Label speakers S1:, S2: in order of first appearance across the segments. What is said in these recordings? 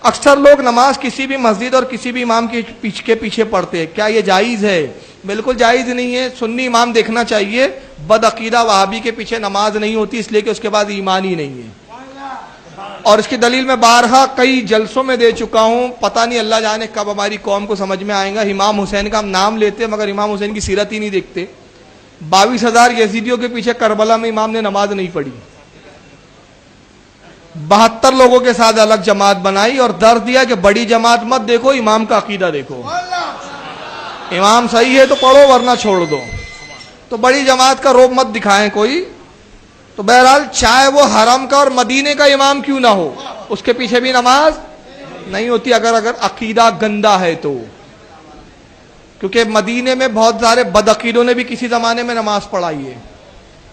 S1: اکثر لوگ نماز کسی بھی مسجد اور کسی بھی امام کے پیچھے پڑھتے ہیں، کیا یہ جائز ہے؟ بالکل جائز نہیں ہے۔ سنی امام دیکھنا چاہیے، بد عقیدہ وہابی کے پیچھے نماز نہیں ہوتی، اس لیے کہ اس کے بعد ایمان ہی نہیں ہے۔ اور اس کی دلیل میں بارہا کئی جلسوں میں دے چکا ہوں، پتہ نہیں اللہ جانے کب ہماری قوم کو سمجھ میں آئے گا۔ امام حسین کا ہم نام لیتے ہیں مگر امام حسین کی سیرت ہی نہیں دیکھتے۔ 22,000 یزیدیوں کے پیچھے کربلا میں امام نے نماز نہیں پڑھی، 72 لوگوں کے ساتھ الگ جماعت بنائی اور درد دیا کہ بڑی جماعت مت دیکھو، امام کا عقیدہ دیکھو، امام صحیح ہے تو پڑھو ورنہ چھوڑ دو۔ تو بڑی جماعت کا روب مت دکھائیں کوئی۔ تو بہرحال چاہے وہ حرم کا اور مدینے کا امام کیوں نہ ہو، اس کے پیچھے بھی نماز نہیں ہوتی اگر عقیدہ گندا ہے تو، کیونکہ مدینے میں بہت سارے بدعقیدوں نے بھی کسی زمانے میں نماز پڑھائی ہے۔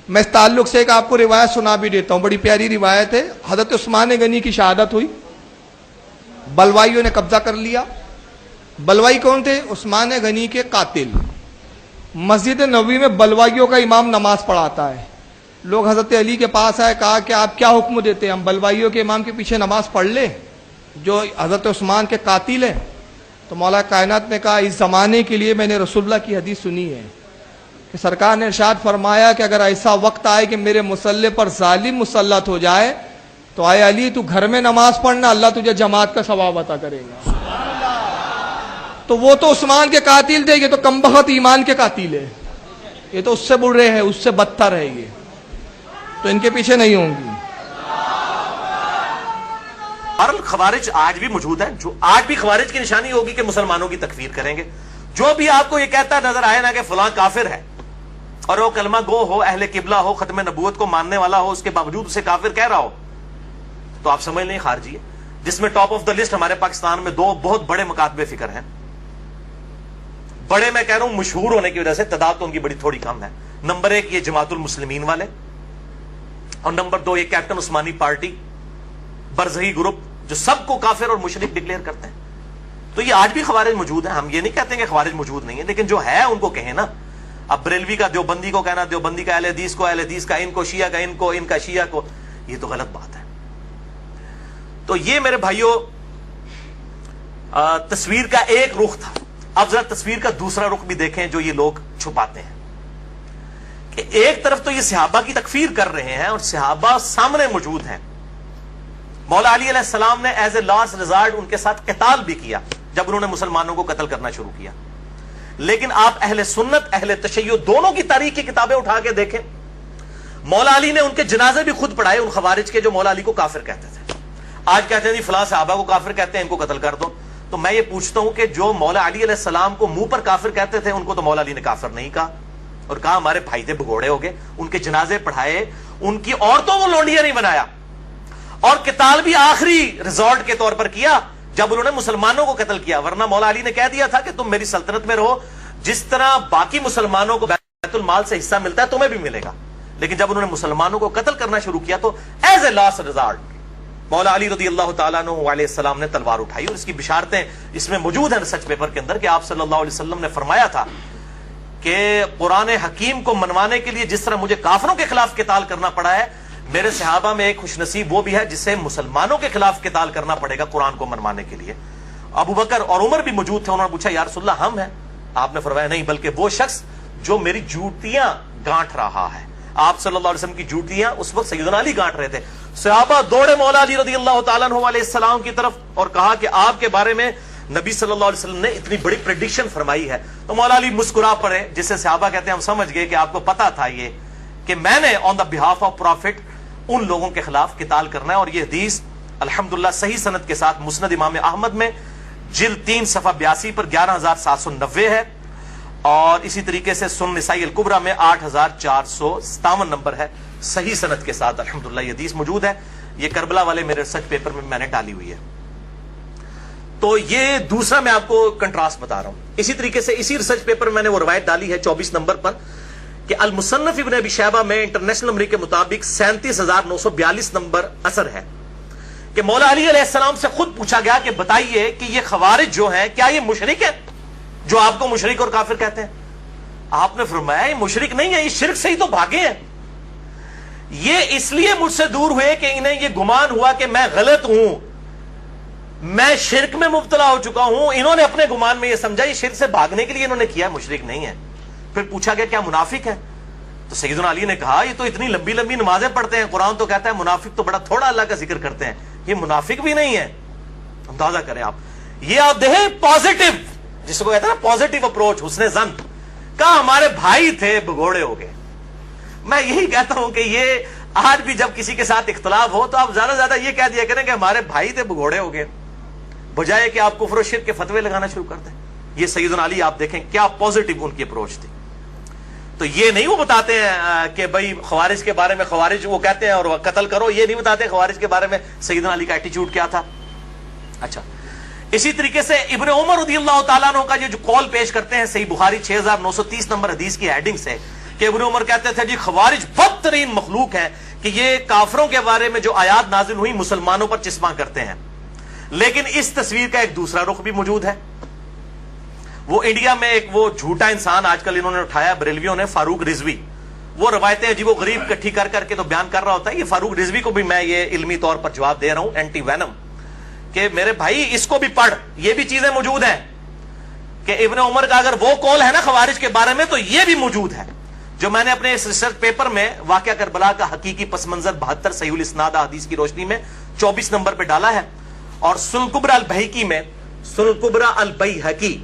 S1: میں اس تعلق سے ایک آپ کو روایت سنا بھی دیتا ہوں، بڑی پیاری روایت ہے۔ حضرت عثمان غنی کی شہادت ہوئی، بلوائیوں نے قبضہ کر لیا۔ بلوائی کون تھے؟ عثمان غنی کے قاتل۔ مسجد نبوی میں بلوائیوں کا امام نماز پڑھاتا ہے۔ لوگ حضرت علی کے پاس آئے، کہا کہ آپ کیا حکم دیتے ہیں، ہم بلوائیوں کے امام کے پیچھے نماز پڑھ لیں جو حضرت عثمان کے قاتل ہیں؟ تو مولا کائنات نے کہا اس زمانے کے لیے میں نے رسول اللہ کی حدیث سنی ہے کہ سرکار نے ارشاد فرمایا کہ اگر ایسا وقت آئے کہ میرے مصلی پر ظالم مسلط ہو جائے تو آئے علی تو گھر میں نماز پڑھنا، اللہ تجھے جماعت کا ثواب عطا کرے گا۔ تو وہ تو عثمان کے قاتل تھے، یہ تو کمبخت ایمان کے قاتل ہے، یہ تو اس سے برے ہیں، اس سے بدتر ہے، یہ تو ان کے پیچھے نہیں ہوں گی۔
S2: خوارج آج بھی موجود ہے، جو آج بھی خوارج کی نشانی ہوگی کہ مسلمانوں کی تکفیر کریں گے۔ جو بھی آپ کو یہ کہتا نظر آئے نا کہ فلاں کافر ہے اور وہ کلمہ گو ہو، اہل قبلہ ہو، ختم نبوت کو ماننے والا ہو، اس کے باوجود اسے کافر کہہ رہا ہو تو آپ سمجھ لیں خارجی ہے۔ جس میں ٹاپ آف دا لسٹ ہمارے پاکستان میں 2 بہت بڑے مکاتب فکر ہیں۔ بڑے میں کہہ رہا ہوں مشہور ہونے کی وجہ سے، تعداد تو ان کی بڑی تھوڑی کم ہے۔ نمبر 1 یہ جماعت المسلمین والے، اور نمبر 2 یہ کیپٹن عثمانی پارٹی برزخی گروپ جو سب کو کافر اور مشرک ڈکلیئر کرتے ہیں۔ تو یہ آج بھی خوارج موجود ہیں، ہم یہ نہیں کہتے کہ خوارج موجود نہیں ہے، لیکن جو ہے ان کو کہیں نا۔ اب بریلوی کا دیوبندی کو کہنا، دیوبندی کا اہل حدیث کو اہل حدیث کا، ان کو شیعہ کا ان کو، ان کا شیعہ کو، یہ تو غلط بات ہے۔ تو یہ میرے بھائیوں تصویر کا ایک رخ تھا۔ اب ذرا تصویر کا دوسرا رخ بھی دیکھیں جو یہ لوگ چھپاتے ہیں کہ ایک طرف تو یہ صحابہ کی تکفیر کر رہے ہیں اور صحابہ سامنے موجود ہیں۔ مولا علی علیہ السلام نے ایز اے لاسٹ ریزارٹ ان کے ساتھ قتال بھی کیا جب انہوں نے مسلمانوں کو قتل کرنا شروع کیا۔ لیکن آپ اہل سنت اہل تشیع دونوں کی تاریخ کی کتابیں اٹھا کے دیکھیں، مولا علی نے ان کے جنازے بھی خود پڑھائے ان خوارج کے جو مولا علی کو کافر کہتے تھے۔ آج کہتے ہیں جی فلاں صحابہ کو کافر کہتے ہیں، ان کو قتل کر دو۔ تو میں یہ پوچھتا ہوں کہ جو مولا علی علیہ السلام کو منہ پر کافر کہتے تھے ان کو تو مولا علی نے کافر نہیں کہا، اور کہا ہمارے بھائی تھے، بھگوڑے ہو گئے، ان کے جنازے پڑھائے، ان کی عورتوں کو لونڈیاں نہیں بنایا، اور قتال بھی آخری ریزورٹ کے طور پر کیا جب انہوں نے مسلمانوں کو قتل کیا۔ ورنہ مولا علی نے کہہ دیا تھا کہ تم میری سلطنت میں رہو، جس طرح باقی مسلمانوں کو بیت المال سے حصہ ملتا ہے تمہیں بھی ملے گا۔ لیکن جب انہوں نے مسلمانوں کو قتل کرنا شروع کیا تو ایز اے لاسٹ ریزارٹ مولا علی رضی اللہ تعالیٰ عنہ علیہ السلام نے تلوار اٹھائی، اور اس کی بشارتیں اس میں موجود ہیں ریسرچ پیپر کے اندر کہ آپ صلی اللہ علیہ وسلم نے فرمایا تھا کہ قرآن حکیم کو منوانے کے لیے جس طرح مجھے کافروں کے خلاف قتال کرنا پڑا ہے، میرے صحابہ میں ایک خوش نصیب وہ بھی ہے جسے مسلمانوں کے خلاف قتال کرنا پڑے گا قرآن کو منوانے کے لیے۔ ابو بکر اور عمر بھی موجود تھے، انہوں نے پوچھا یا رسول اللہ ہم ہیں؟ آپ نے فرمایا نہیں، بلکہ وہ شخص جو میری جوتیاں گانٹ رہا ہے۔ آپ صلی اللہ علیہ وسلم کی جوتیاں اس وقت سیدنا علی گانٹ رہے تھے۔ صحابہ دوڑے مولا علی رضی اللہ تعالیٰ عنہ علیہ السلام کی طرف اور کہا کہ آپ کے بارے میں نبی صلی اللہ علیہ وسلم نے اتنی بڑی پریڈکشن فرمائی ہے۔ تو مولا علی مسکرا پڑے، جسے صحابہ کہتے ہیں ہم سمجھ گئے کہ آپ کو پتا تھا یہ کہ میں نے آن دا بہاف آف پروفٹ ان لوگوں کے خلاف قتال کرنا ہے۔ اور یہ حدیث الحمدللہ صحیح سند کے ساتھ مسند امام احمد میں جلد 3 صفحہ 82 پر 11790 ہے، اور اسی طریقے سے سنن نسائی الکبریٰ میں 8457 نمبر ہے، صحیح سند کے ساتھ الحمدللہ یہ حدیث موجود ہے۔ یہ کربلا والے میرے ریسرچ پیپر میں نے ڈالی ہوئی ہے۔ تو یہ دوسرا میں آپ کو کنٹراسٹ بتا رہا ہوں۔ اسی طریقے سے اسی ریسرچ پیپر میں نے وہ روایت ڈالی ہے 24 نمبر پر کہ المصنف ابن ابی شیبہ میں انٹرنیشنل نمبر کے مطابق 37,942 نمبر اثر ہے کہ مولا علی علیہ السلام سے خود پوچھا گیا کہ بتائیے کہ یہ خوارج جو ہیں کیا یہ مشرک ہیں جو آپ کو مشرک اور کافر کہتے ہیں؟ آپ نے فرمایا یہ مشرک نہیں ہے، یہ شرک سے ہی تو بھاگے ہیں، یہ اس لیے مجھ سے دور ہوئے کہ انہیں یہ گمان ہوا کہ میں غلط ہوں، میں شرک میں مبتلا ہو چکا ہوں. انہوں نے اپنے گمان میں یہ سمجھا یہ شرک سے بھاگنے کے لیے انہوں نے کیا, مشرک نہیں ہے. پھر پوچھا گیا کیا منافق ہے؟ تو سیدنا علی نے کہا یہ تو اتنی لمبی لمبی نمازیں پڑھتے ہیں, قرآن تو کہتا ہے منافق تو بڑا تھوڑا اللہ کا ذکر کرتے ہیں, یہ منافق بھی نہیں ہے. اندازہ کریں آپ, یہ آپ دیکھیں پازیٹو, جس کو کہتے ہیں نا پازیٹو اپروچ, حسن ظن. کہا ہمارے بھائی تھے بگوڑے ہو گئے. میں یہی کہتا ہوں کہ یہ آج بھی جب کسی کے ساتھ اختلاف ہو تو آپ زیادہ سے زیادہ یہ کہہ دیا کریں کہ ہمارے بھائی تھے بگوڑے ہو گئے, بجائے کہ آپ کفر و شرک کے فتوے لگانا شروع کر دیں. یہ سیدنا علی آپ دیکھیں کیا پازیٹو ان کی اپروچ تھی. تو یہ نہیں وہ بتاتے ہیں کہ بھائی خوارج کے بارے میں, خوارج وہ کہتے ہیں اور قتل کرو, یہ نہیں بتاتے خوارج کے بارے میں سیدنا علی کا ایٹیچیوڈ کیا تھا. اچھا, اسی طریقے سے ابن عمر رضی اللہ تعالیٰ عنہ کا جو قول پیش کرتے ہیں صحیح بخاری 6930 نمبر حدیث کی ہیڈنگ سے, کہ ابن عمر کہتے تھے جی خوارج بدترین مخلوق ہے, کہ یہ کافروں کے بارے میں جو آیات نازل ہوئی مسلمانوں پر چسپاں کرتے ہیں. لیکن اس تصویر کا ایک دوسرا رخ بھی موجود ہے. وہ انڈیا میں ایک وہ جھوٹا انسان آج کل انہوں نے اٹھایا بریلویوں نے, فاروق رضوی. وہ روایتیں عجیب و غریب اکٹھی کر کر کے تو بیان کر رہا ہوتا ہے. یہ فاروق رضوی کو بھی میں یہ علمی طور پر جواب دے رہا ہوں, اینٹی وینم, کہ میرے بھائی اس کو بھی پڑھ, یہ بھی چیزیں موجود ہیں کہ ابن عمر کا اگر وہ قول ہے نا خوارج کے بارے میں تو یہ بھی موجود ہے. جو میں نے اپنے اس ریسرچ پیپر میں واقعہ کربلا کا حقیقی پس منظر 72 صحیح الاسناد حدیث کی روشنی میں 24 نمبر پہ ڈالا ہے, اور سنن کبریٰ البیہقی میں, سنن کبریٰ البیہقی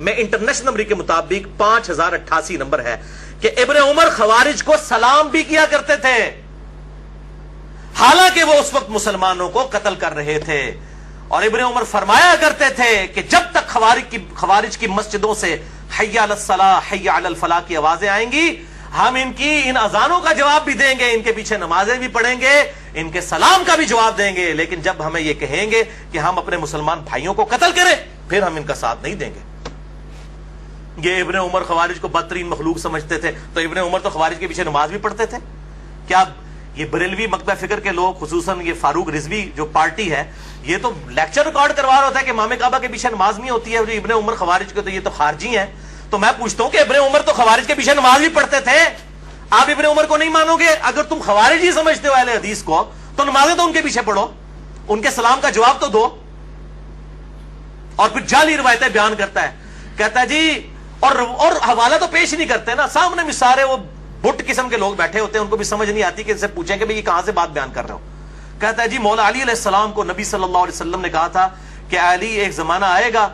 S2: میں انٹرنیشنل نمبر کے مطابق 5088 نمبر ہے کہ ابن عمر خوارج کو سلام بھی کیا کرتے تھے, حالانکہ وہ اس وقت مسلمانوں کو قتل کر رہے تھے. اور ابن عمر فرمایا کرتے تھے کہ جب تک خوارج کی مسجدوں سے حی علی الصلاح حی علی الفلاح کی آوازیں آئیں گی, ہم ان اذانوں کا جواب بھی دیں گے, ان کے پیچھے نمازیں بھی پڑھیں گے, ان کے سلام کا بھی جواب دیں گے, لیکن جب ہمیں یہ کہیں گے کہ ہم اپنے مسلمان بھائیوں کو قتل کریں پھر ہم ان کا ساتھ نہیں دیں گے. یہ ابن عمر خوارج کو بدترین مخلوق سمجھتے تھے. تو ابن عمر تو خوارج کے پیچھے نماز بھی پڑھتے تھے. کیا یہ بریلوی مکتبہ فکر کے لوگ, خصوصاً یہ فاروق رضوی جو پارٹی ہے, یہ تو لیکچر ریکارڈ کروا رہا ہوتا ہے کہ امام کعبہ کے پیچھے نماز نہیں ہوتی ہے, جو ابن عمر خوارج کے تو یہ تو خارجی ہیں. تو میں پوچھتا ہوں کہ ابن عمر تو خوارج کے پیچھے نماز بھی پڑھتے تھے, آپ ابن عمر کو نہیں مانو گے؟ اگر تم خوارج ہی سمجھتے ہو اہل حدیث کو تو نمازیں تو ان کے پیچھے پڑھو, ان کے سلام کا جواب تو دو. اور پھر جعلی روایتیں بیان کرتا ہے, کہتا ہے جی, اور حوالہ تو پیش نہیں کرتے نا, سامنے میں سارے وہ بٹ قسم کے لوگ بیٹھے ہوتے ہیں, ان کو بھی سمجھ نہیں آتی کہ ان سے پوچھیں کہ بھئی یہ کہاں سے بات بیان کر رہے ہو. کہتا ہے جی مولا علی علیہ السلام کو نبی صلی اللہ علیہ وسلم نے کہا تھا کہ علی ایک زمانہ آئے گا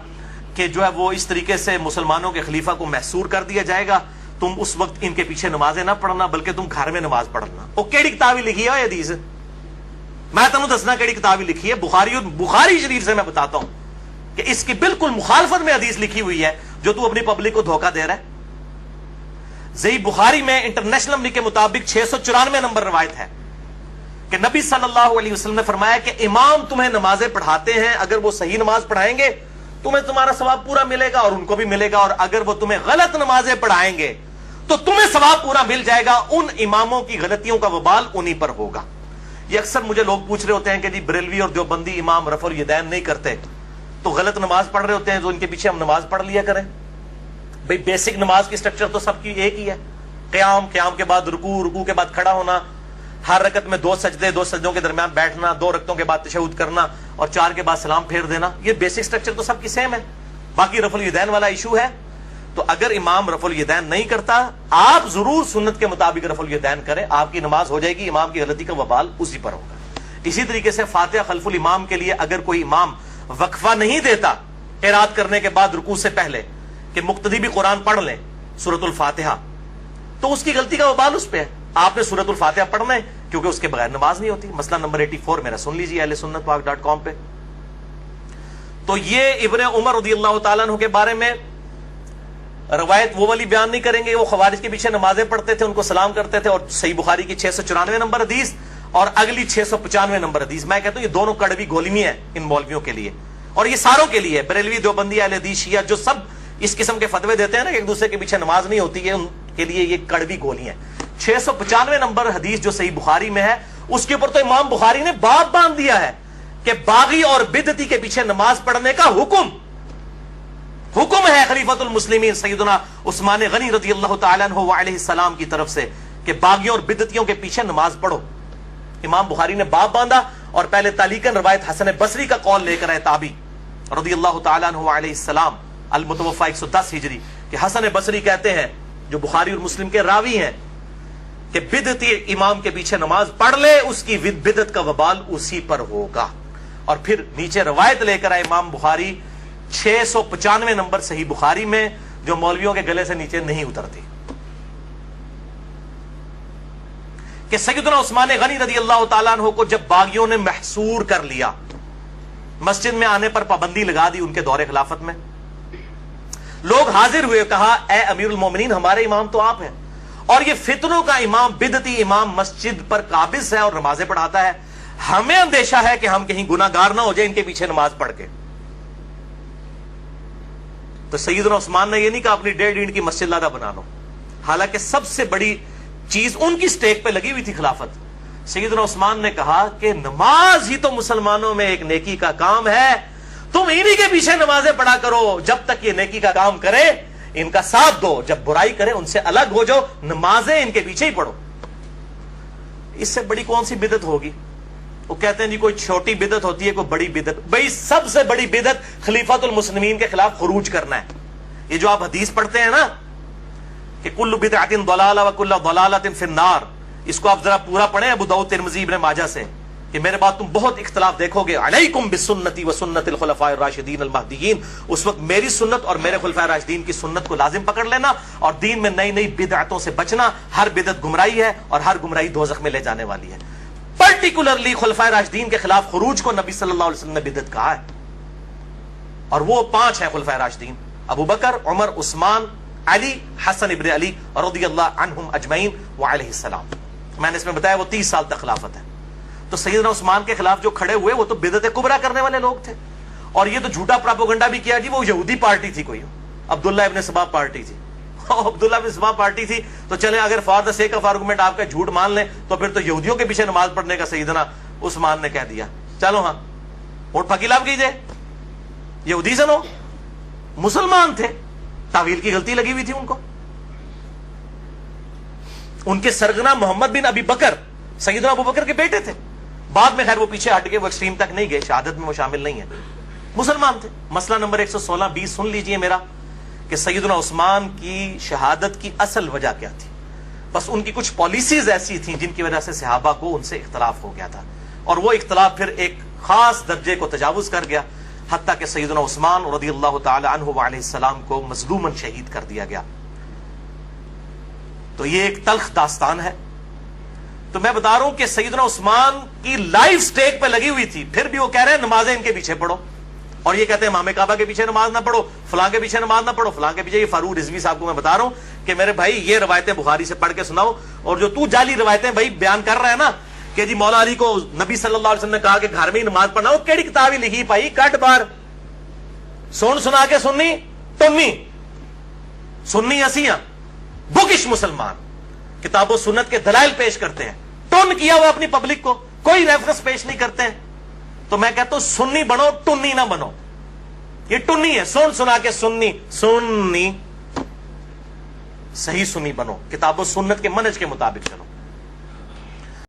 S2: کہ جو ہے وہ اس طریقے سے مسلمانوں کے خلیفہ کو محصور کر دیا جائے گا, تم اس وقت ان کے پیچھے نمازیں نہ پڑھنا بلکہ تم گھر میں نماز پڑھنا. وہ کیڑی کتاب لکھی ہے حدیث, میں تمہیں دسنا کیڑی کتاب لکھی ہے, بخاری شریف سے میں بتاتا ہوں کہ اس کی بالکل مخالفت میں حدیث لکھی ہوئی ہے جو تو اپنی پبلک کو دھوکہ دے رہا ہے. صحیح بخاری میں انٹرنیشنل نمبر کے مطابق 694 نمبر روایت ہے کہ نبی صلی اللہ علیہ وسلم نے فرمایا کہ امام تمہیں نمازیں پڑھاتے ہیں, اگر وہ صحیح نماز پڑھائیں گے تمہیں تمہارا ثواب پورا ملے گا اور ان کو بھی ملے گا, اور اگر وہ تمہیں غلط نمازیں پڑھائیں گے تو تمہیں ثواب پورا مل جائے گا, ان اماموں کی غلطیوں کا وبال انہی پر ہوگا. یہ اکثر مجھے لوگ پوچھ رہے ہوتے ہیں کہ جی بریلوی اور دیوبندی امام رفع الیدین نہیں کرتے تو غلط نماز پڑھ رہے ہوتے ہیں, تو ان کے پیچھے ہم نماز پڑھ لیا کریں. بھئی بیسک نماز کی سٹرکچر تو سب کی ایک ہی ہے, قیام, قیام کے بعد رکوع, رکوع کے بعد کھڑا ہونا, ہر رکعت میں 2 سجدے, 2 سجدوں کے درمیان بیٹھنا, 2 رکعتوں کے بعد تشہد کرنا اور 4 کے بعد سلام پھیر دینا. یہ بیسک سٹرکچر تو سب کی سیم ہے. باقی رفع الیدین والا ایشو ہے, تو اگر امام رفع الیدین نہیں کرتا آپ ضرور سنت کے مطابق رفع الیدین کریں, آپ کی نماز ہو جائے گی, امام کی غلطی کا وبال اسی پر ہوگا. اسی طریقے سے فاتحہ خلف الامام کے لیے اگر کوئی امام وقفہ نہیں دیتا قرات کرنے کے بعد رکوع سے پہلے کہ مقتدی بھی قرآن پڑھ لیں سورۃ الفاتحہ, تو اس کی غلطی کا وبال اس پہ ہے. آپ نے سورۃ الفاتحہ پڑھنا ہے کیونکہ اس کے بغیر نماز نہیں ہوتی. مسئلہ نمبر 84 میرا سن لیجیے اہل سنت پاک .com پہ. تو یہ ابن عمر رضی اللہ تعالیٰ عنہ کے بارے میں روایت وہ والی بیان نہیں کریں گے, وہ خوارج کے پیچھے نمازیں پڑھتے تھے, ان کو سلام کرتے تھے, اور صحیح بخاری کی 694 نمبر حدیث اور اگلی 695 نمبر حدیث, میں کہتا ہوں یہ دونوں کڑوی گولیاں ہیں ان مولویوں کے لیے, اور یہ ساروں کے لیے, بریلوی, دیوبندی, اہل حدیث, شیعہ, جو سب اس قسم کے فتوے دیتے ہیں نا کہ ایک دوسرے کے پیچھے نماز نہیں ہوتی ہے, ان کے لیے یہ کڑوی گولیاں ہیں. 695 نمبر حدیث جو صحیح بخاری میں ہے, اس کے اوپر تو امام بخاری نے باب باندھ دیا ہے کہ باغی اور بدعتی کے پیچھے نماز پڑھنے کا حکم ہے خلیفۃ المسلمین سیدنا عثمان غنی رضی اللہ تعالیٰ عنہ وعلیہ السلام کی طرف سے کہ باغیوں اور بدعتیوں کے پیچھے نماز پڑھو. امام بخاری نے باب باندھا اور پہلے تعلیقاً روایت حسن بصری کا قول لے کر آئے تابی رضی اللہ تعالیٰ عنہ علیہ السلام، المتوفی 110 ہجری، کہ حسن بصری کہتے ہیں، جو بخاری اور مسلم کے راوی ہیں، کہ بدعتی امام کے پیچھے نماز پڑھ لے اس کی بدعت کا وبال اسی پر ہوگا۔ اور پھر نیچے روایت لے کر آئے امام بخاری 695 نمبر صحیح بخاری میں، جو مولویوں کے گلے سے نیچے نہیں اترتی، کہ سیدنا عثمان غنی رضی اللہ تعالیٰ عنہ کو جب باغیوں نے محصور کر لیا، مسجد میں آنے پر پابندی لگا دی ان کے دور خلافت میں، لوگ حاضر ہوئے، کہا اے امیر المومنین ہمارے امام تو آپ ہیں، اور یہ فتنوں کا امام، بدعتی امام مسجد پر قابض ہے اور نمازیں پڑھاتا ہے، ہمیں اندیشہ ہے کہ ہم کہیں گناہ گار نہ ہو جائیں ان کے پیچھے نماز پڑھ کے۔ تو سیدنا عثمان نے یہ نہیں کہا اپنی 1.5 اینٹ کی مسجد لادہ بنا لو، حالانکہ سب سے بڑی چیز ان کی سٹیک پہ لگی ہوئی تھی خلافت۔ سیدنا عثمان نے کہا کہ نماز ہی تو مسلمانوں میں ایک نیکی کا کام ہے، تم انہی کے پیچھے نمازیں پڑھا کرو، جب تک یہ نیکی کا کام کرے ان کا ساتھ دو، جب برائی کرے ان سے الگ ہو جاؤ، نمازیں ان کے پیچھے ہی پڑھو۔ اس سے بڑی کون سی بدعت ہوگی؟ وہ کہتے ہیں جی کوئی چھوٹی بدعت ہوتی ہے، کوئی بڑی بدعت۔ بھئی سب سے بڑی بدعت خلیفۃ المسلمین کے خلاف خروج کرنا ہے۔ یہ جو آپ حدیث پڑھتے ہیں نا کہ کل بدعۃ ضلالہ وکل ضلالۃ فی النار، اس کو آپ ذرا پورا پڑھیں ابو داؤد ترمذی ابن ماجہ سے، کہ میرے بعد تم بہت اختلاف دیکھو گے، علیکم بسنتی وسنت الخلفاء الراشدین المہدیین، اس وقت میری سنت اور میرے خلفاء راشدین کی سنت کو لازم پکڑ لینا، اور دین میں نئی نئی بدعتوں سے بچنا، ہر بدعت گمراہی ہے اور ہر گمراہی دوزخ میں لے جانے والی ہے۔ پرٹیکولرلی خلفاء راشدین کے خلاف خروج کو نبی صلی اللہ علیہ وسلم نے بدعت کہا ہے، اور وہ 5 ہیں خلفاء راشدین، ابو بکر، عمر، عثمان، علی، حسن ابن علی رضی اللہ عنہم اجمعین وعلیہ السلام۔ میں نے اس میں بتایا وہ 30 سال تک خلافت ہے۔ تو سیدنا عثمان کے خلاف جو کھڑے ہوئے وہ تو بدعت کبریٰ کرنے والے لوگ تھے، اور یہ تو جھوٹا پراپوگنڈا بھی کیا جی وہ یہودی پارٹی تھی، کوئی عبداللہ ابن سبا پارٹی تھی، عبداللہ ابن سبا پارٹی تھی تو چلے اگر for the sake of argument آپ کا جھوٹ مان لیں تو پھر تو یہودیوں کے پیچھے نماز پڑھنے کا سیدنا عثمان نے کہہ دیا، چلو ہاں ووٹ پھکیلاب کیجئے، یہودی سنو، مسلمان تھے، تعویل کی غلطی لگی ہوئی تھی ان کو۔ ان کے سرگنا محمد بن ابی بکر سیدنا ابو بکر کے بیٹے تھے، بعد میں خیر وہ پیچھے ہٹ گئے، وہ ایکسٹریم تک نہیں گئے، شہادت میں وہ شامل نہیں ہیں، مسلمان تھے۔ مسئلہ نمبر 116-20 سن لیجئے میرا، کہ سیدنا عثمان کی شہادت کی اصل وجہ کیا تھی؟ بس ان کی کچھ پالیسیز ایسی تھیں جن کی وجہ سے صحابہ کو ان سے اختلاف ہو گیا تھا، اور وہ اختلاف پھر ایک خاص درجے کو تجاوز کر گیا، حتیٰ کہ سیدنا عثمان رضی اللہ تعالی عنہ وعلیہ السلام کو مظلوماً شہید کر دیا گیا۔ تو یہ ایک تلخ داستان ہے۔ تو میں بتا رہا ہوں کہ سیدنا عثمان کی لائف سٹیک پہ لگی ہوئی تھی، پھر بھی وہ کہہ رہے ہیں نمازیں ان کے پیچھے پڑھو، اور یہ کہتے ہیں امام کعبہ کے پیچھے نماز نہ پڑھو، فلاں کے پیچھے نماز نہ پڑھو، فلاں کے پیچھے۔ یہ فاروق رضوی صاحب کو میں بتا رہا ہوں کہ میرے بھائی یہ روایتیں بخاری سے پڑھ کے سناؤ، اور جو تو جعلی روایتیں بھائی بیان کر رہا ہے نا کہ جی مولا علی کو نبی صلی اللہ علیہ وسلم نے کہا کہ گھر میں ہی نماز پڑھنا، وہ کیڑی کتاب ہی لکھی پائی کٹ بار سن سنا کے سننی ٹنی سننی اسیاں بکش مسلمان کتاب و سنت کے دلائل پیش کرتے ہیں، ٹن کیا ہوا اپنی پبلک کو، کوئی ریفرنس پیش نہیں کرتے ہیں۔ تو میں کہتا ہوں سنی بنو، ٹنی نہ بنو، یہ ٹنی ہے، سن سنا کے سننی، سنی صحیح سنی بنو، کتاب و سنت کے منہج کے مطابق چلو۔